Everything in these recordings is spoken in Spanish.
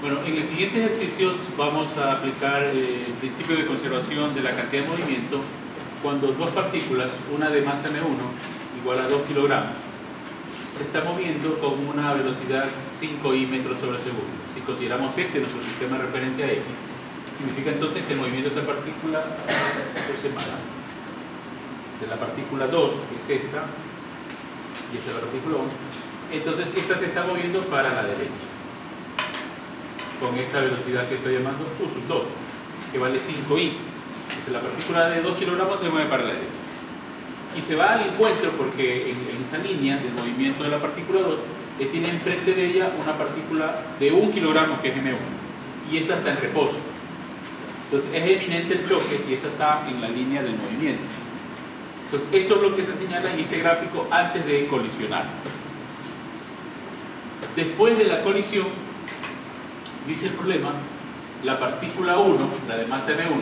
Bueno, en el siguiente ejercicio vamos a aplicar el principio de conservación de la cantidad de movimiento cuando dos partículas, una de masa m1 igual a 2 kilogramos, se está moviendo con una velocidad 5i metros sobre segundo. Si consideramos nuestro sistema de referencia X, significa entonces que el movimiento de esta partícula de la partícula 2, que es esta, y esta es la partícula 1, entonces esta se está moviendo para la derecha con esta velocidad que estoy llamando U sub 2, que vale 5i. Entonces la partícula de 2 kilogramos se mueve para la derecha y se va al encuentro porque en esa línea del movimiento de la partícula 2 tiene enfrente de ella una partícula de 1 kilogramo que es m1 y esta está en reposo. Entonces es eminente el choque si esta está en la línea del movimiento. Entonces esto es lo que se señala en este gráfico antes de colisionar. Después de la colisión, dice el problema, la partícula 1, la de masa m1,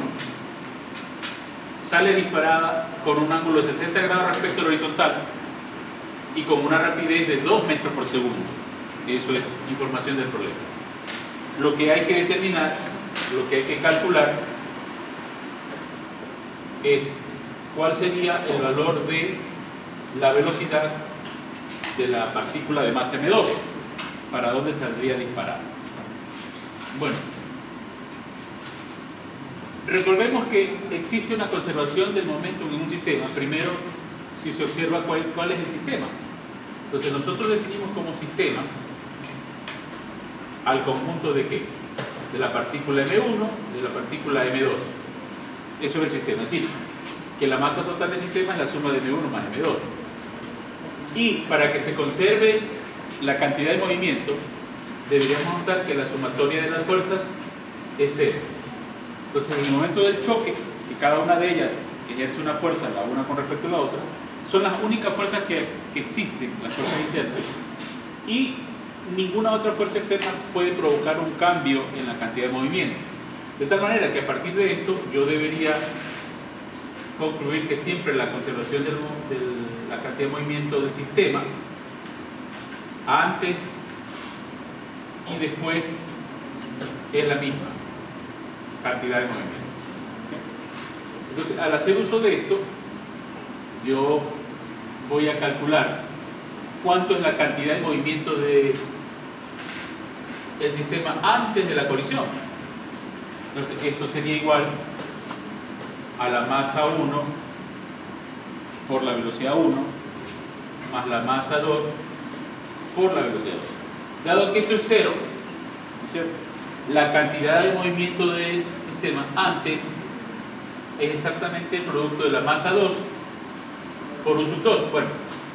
sale disparada con un ángulo de 60 grados respecto al horizontal y con una rapidez de 2 metros por segundo. Eso es información del problema. Lo que hay que determinar, lo que hay que calcular es cuál sería el valor de la velocidad de la partícula de masa m2, para dónde saldría disparada. Bueno, recordemos que existe una conservación del momento en un sistema. Primero, si se observa cuál es el sistema. Entonces nosotros definimos como sistema al conjunto de ¿qué? De la partícula m1, de la partícula m2. Eso es el sistema. Es decir, que la masa total del sistema es la suma de m1 más m2. Y para que se conserve la cantidad de movimiento, deberíamos notar que la sumatoria de las fuerzas es 0. Entonces, en el momento del choque, que cada una de ellas ejerce una fuerza, la una con respecto a la otra, son las únicas fuerzas que existen, las fuerzas internas, y ninguna otra fuerza externa puede provocar un cambio en la cantidad de movimiento. De tal manera que a partir de esto, yo debería concluir que siempre la conservación de la cantidad de movimiento del sistema, antes y después, es la misma cantidad de movimiento. Entonces, al hacer uso de esto, yo voy a calcular cuánto es la cantidad de movimiento del sistema antes de la colisión. Entonces, esto sería igual a la masa 1 por la velocidad 1 más la masa 2 por la velocidad 2. Dado que esto es 0, ¿cierto?, la cantidad de movimiento del sistema antes es exactamente el producto de la masa 2 por U sub 2. Bueno,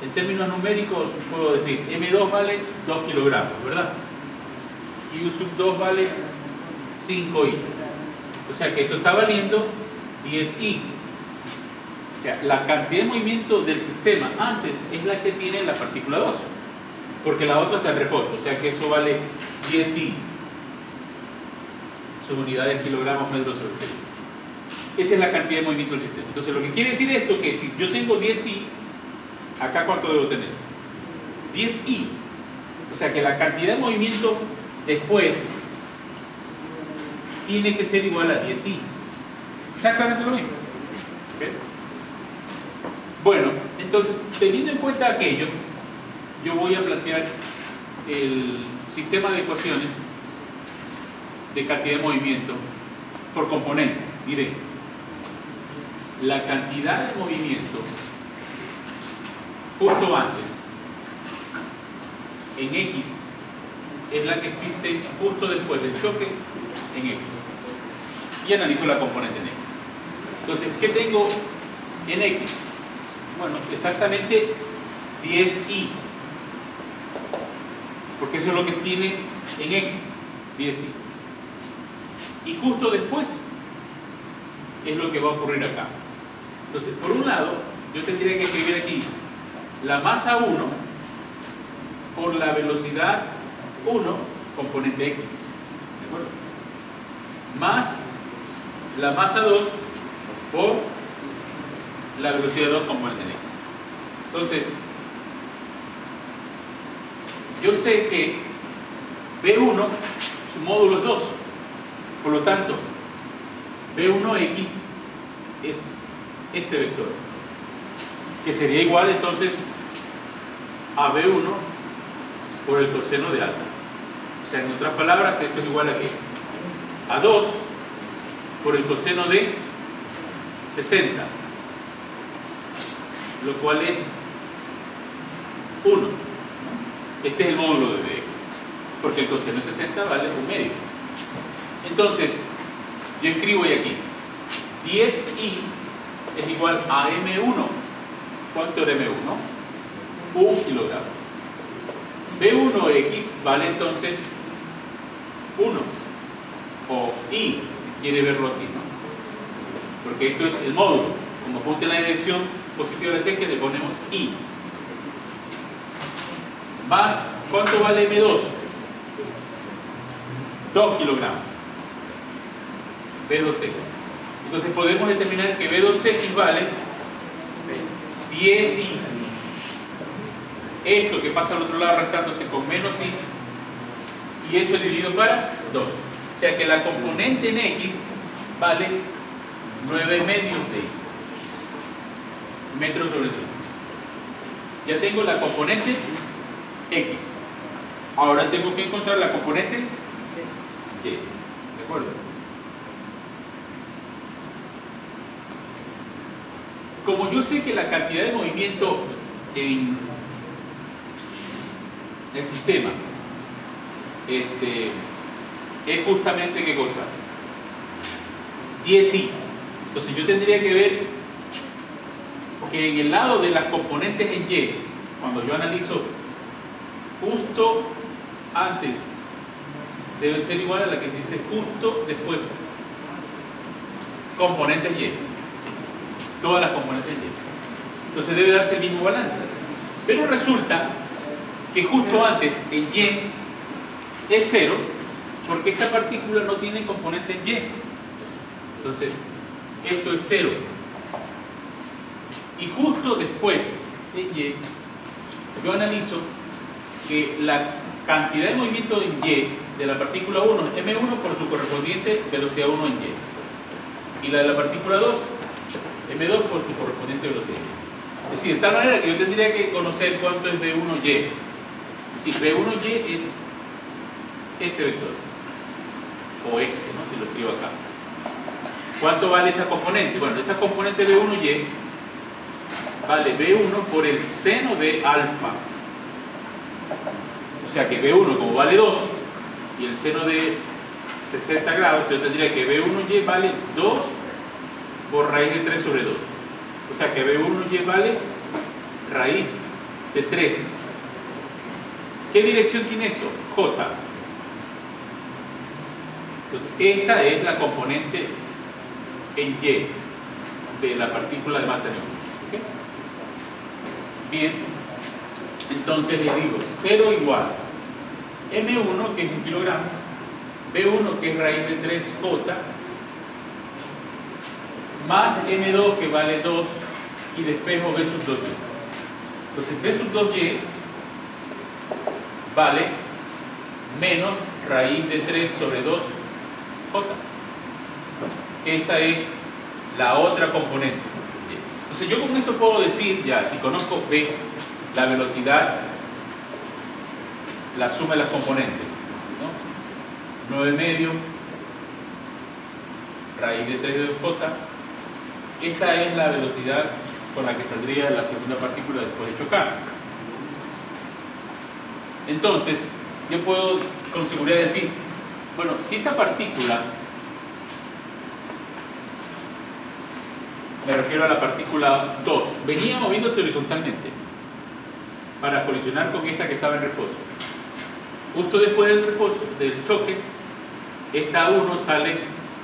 en términos numéricos puedo decir M2 vale 2 kilogramos, ¿verdad? Y U sub 2 vale 5i. O sea que esto está valiendo 10i. O sea, la cantidad de movimiento del sistema antes es la que tiene la partícula 2, porque la otra está en reposo. O sea que eso vale 10i. Sus unidades kilogramos metros sobre segundo. Esa es la cantidad de movimiento del sistema. Entonces lo que quiere decir esto, que si yo tengo 10i, acá ¿cuánto debo tener? 10i. O sea que la cantidad de movimiento después tiene que ser igual a 10i. Exactamente lo mismo. ¿Okay? Bueno, entonces teniendo en cuenta aquello, yo voy a plantear el sistema de ecuaciones de cantidad de movimiento por componente. Diré, la cantidad de movimiento justo antes en X es la que existe justo después del choque en X. Y analizo la componente en X. Entonces, ¿qué tengo en X? Bueno, exactamente 10i, porque eso es lo que tiene en X, 10i. Y justo después es lo que va a ocurrir acá. Entonces, por un lado, yo tendría que escribir aquí la masa 1 por la velocidad 1, componente X, ¿de acuerdo?, más la masa 2 por la velocidad 2, componente X. Entonces, yo sé que B1 su módulo es 2. Por lo tanto, B1x es este vector, que sería igual entonces a B1 por el coseno de alfa. O sea, en otras palabras, esto es igual a ¿qué? A 2 por el coseno de 60, lo cual es 1. Este es el módulo de Bx, porque el coseno de 60 vale 1/2. Entonces, yo escribo ahí aquí 10i es igual a m1. ¿Cuánto era m1? 1 kilogramo. B1x vale entonces 1, o i, si quiere verlo así, ¿no? Porque esto es el módulo. Como apunta en la dirección positiva de la serie, le ponemos i. Más, ¿cuánto vale m2? 2 kilogramos. B2x. Entonces podemos determinar que B2x vale 10i. Esto que pasa al otro lado restándose con menos i, y eso dividido para 2. O sea que la componente en x vale 9 medios de i. Metros sobre segundo. Ya tengo la componente x. Ahora tengo que encontrar la componente y. ¿De acuerdo? Como yo sé que la cantidad de movimiento en el sistema es justamente ¿qué cosa? 10i. Entonces yo tendría que ver que en el lado de las componentes en y, cuando yo analizo justo antes, debe ser igual a la que existe justo después. Componentes y. Todas las componentes en y. Entonces debe darse el mismo balance. Pero resulta que justo antes en y es 0, porque esta partícula no tiene componente en y. Entonces, esto es 0. Y justo después en y, yo analizo que la cantidad de movimiento en y de la partícula 1 es m1 por su correspondiente velocidad 1 en y. Y la de la partícula 2, m2 por su correspondiente velocidad y. Es decir, de tal manera que yo tendría que conocer cuánto es b1y. Es decir, b1y es este vector. O este, ¿no? Si lo escribo acá. ¿Cuánto vale esa componente? Bueno, esa componente b1y vale b1 por el seno de alfa. O sea que b1 como vale 2 y el seno de 60 grados, yo tendría que b1y vale 2 por raíz de 3 sobre 2. O sea que b1y vale raíz de 3. ¿Qué dirección tiene esto? J. Entonces, esta es la componente en y de la partícula de masa neutral. ¿Okay? Bien, entonces le digo 0 igual m1, que es 1 kilogramo, b1, que es raíz de 3j, más m2, que vale 2, y despejo b sub 2y. Entonces b sub 2y vale menos raíz de 3 sobre 2j. Esa es la otra componente. Entonces yo con esto puedo decir, ya, si conozco b, la velocidad, la suma de las componentes, ¿no? 9 medio raíz de 3 de 2j. Esta es la velocidad con la que saldría la segunda partícula después de chocar. Entonces, yo puedo con seguridad decir, bueno, si esta partícula, me refiero a la partícula 2, venía moviéndose horizontalmente para colisionar con esta que estaba en reposo. Justo después del reposo, del choque, esta 1 sale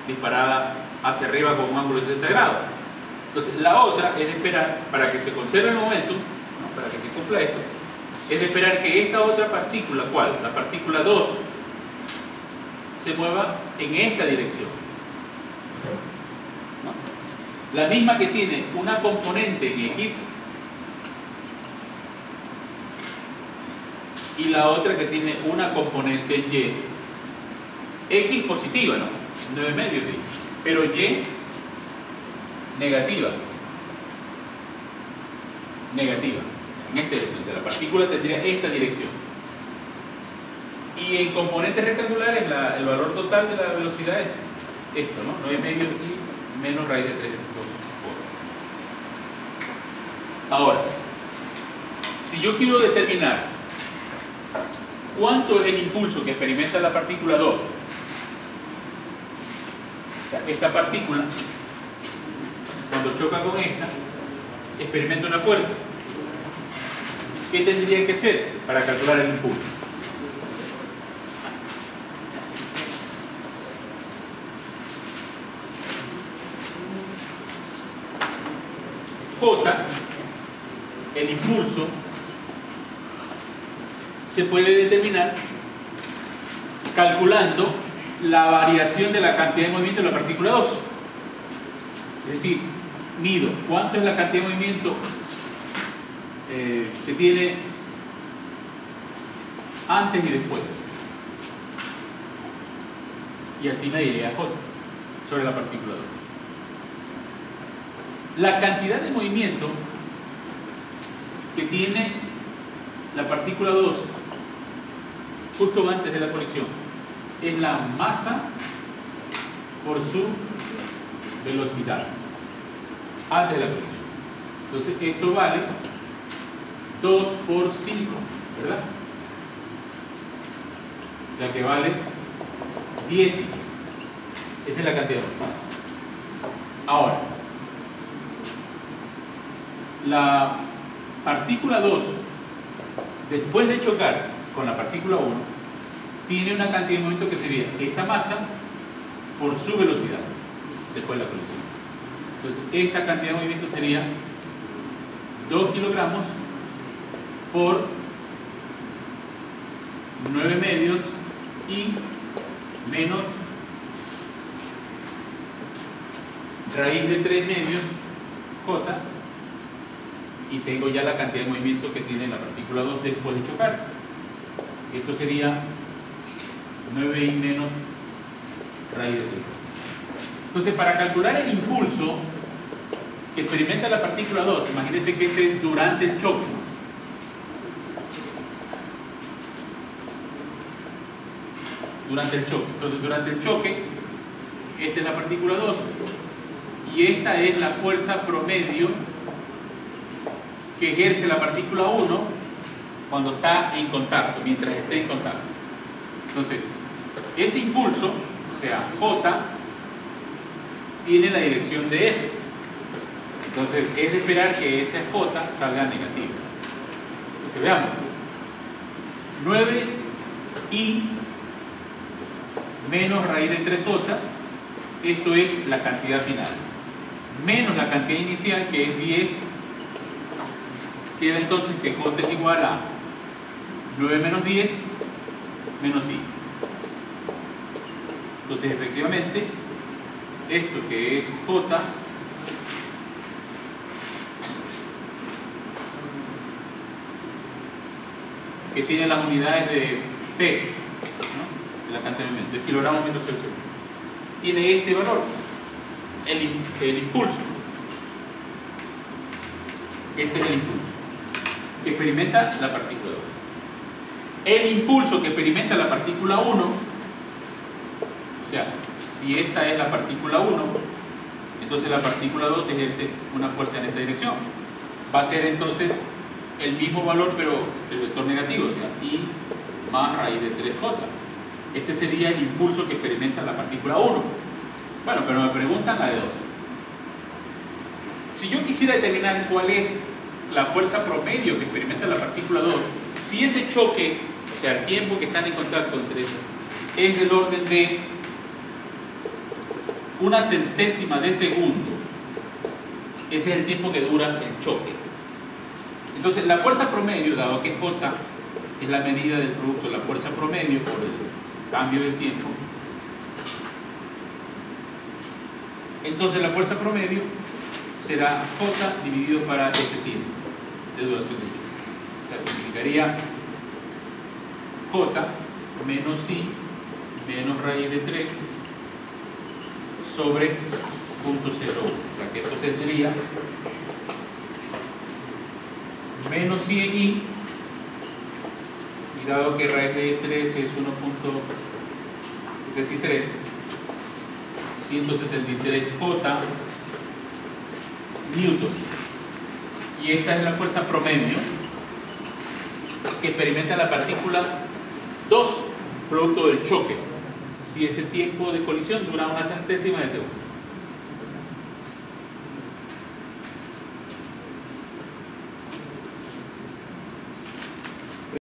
disparada hacia arriba con un ángulo de 60 grados. Entonces la otra es de esperar, para que se conserve el momentum, ¿no? Para que se cumpla esto, es de esperar que esta otra partícula, ¿cuál? La partícula 2, se mueva en esta dirección, ¿no? La misma que tiene una componente en X y la otra que tiene una componente en Y. X positiva, ¿no? 9 medios de Y. Pero Y negativa. Negativa. En este ejemplo, la partícula tendría esta dirección. Y en componentes rectangulares, el valor total de la velocidad es esto, ¿no? 9 medios Y menos raíz de 3. Ahora, si yo quiero determinar cuánto es el impulso que experimenta la partícula 2, o sea, esta partícula, cuando choca con esta, experimenta una fuerza. ¿Qué tendría que hacer para calcular el impulso? J, el impulso, se puede determinar calculando la variación de la cantidad de movimiento de la partícula 2. Es decir, mido cuánto es la cantidad de movimiento que tiene antes y después. Y así mediría J sobre la partícula 2. La cantidad de movimiento que tiene la partícula 2 justo antes de la colisión es la masa por su velocidad antes de la colisión. Entonces esto vale 2 por 5, ¿verdad? La que vale 10. Esa es la cantidad de movimiento. Ahora, la partícula 2, después de chocar con la partícula 1, tiene una cantidad de movimiento que sería esta masa por su velocidad después de la colisión. Entonces, esta cantidad de movimiento sería 2 kilogramos por 9 medios y menos raíz de 3 medios J, y tengo ya la cantidad de movimiento que tiene la partícula 2 después de chocar. Esto sería 9 y menos raíz de 3. Entonces, para calcular el impulso que experimenta la partícula 2, imagínense que este durante el choque. Durante el choque. Entonces, durante el choque, esta es la partícula 2 y esta es la fuerza promedio que ejerce la partícula 1 cuando está en contacto, mientras esté en contacto. Entonces, ese impulso, o sea, J, tiene la dirección de S. Entonces, es de esperar que esa J salga negativa. Entonces, veamos. 9i menos raíz de 3j, esto es la cantidad final. Menos la cantidad inicial, que es 10, queda entonces que J es igual a 9 menos 10 menos i. Entonces, efectivamente, esto que es J que tiene las unidades de P, ¿no? De la cantidad de movimiento, es kilogramos metros por segundo, tiene este valor, el impulso. Este es el impulso que experimenta la partícula 2. El impulso que experimenta la partícula 1, o sea, si esta es la partícula 1, entonces la partícula 2 ejerce una fuerza en esta dirección. Va a ser entonces el mismo valor, pero el vector negativo, o sea, I más raíz de 3j. Este sería el impulso que experimenta la partícula 1. Bueno, pero me preguntan la de 2. Si yo quisiera determinar cuál es la fuerza promedio que experimenta la partícula 2, si ese choque, o sea, el tiempo que están en contacto entre ellos, es del orden de 1/100ª de segundo, ese es el tiempo que dura el choque. Entonces, la fuerza promedio, dado que J es la medida del producto de la fuerza promedio por el cambio del tiempo, entonces la fuerza promedio será J dividido para ese tiempo de duración del choque. O sea, significaría J menos I menos raíz de 3 sobre 0.01. O sea que esto sería menos 100i, y dado que raíz de 3 es 1.73, 173J newton. Y esta es la fuerza promedio que experimenta la partícula 2 producto del choque, si ese tiempo de colisión dura una centésima de segundo.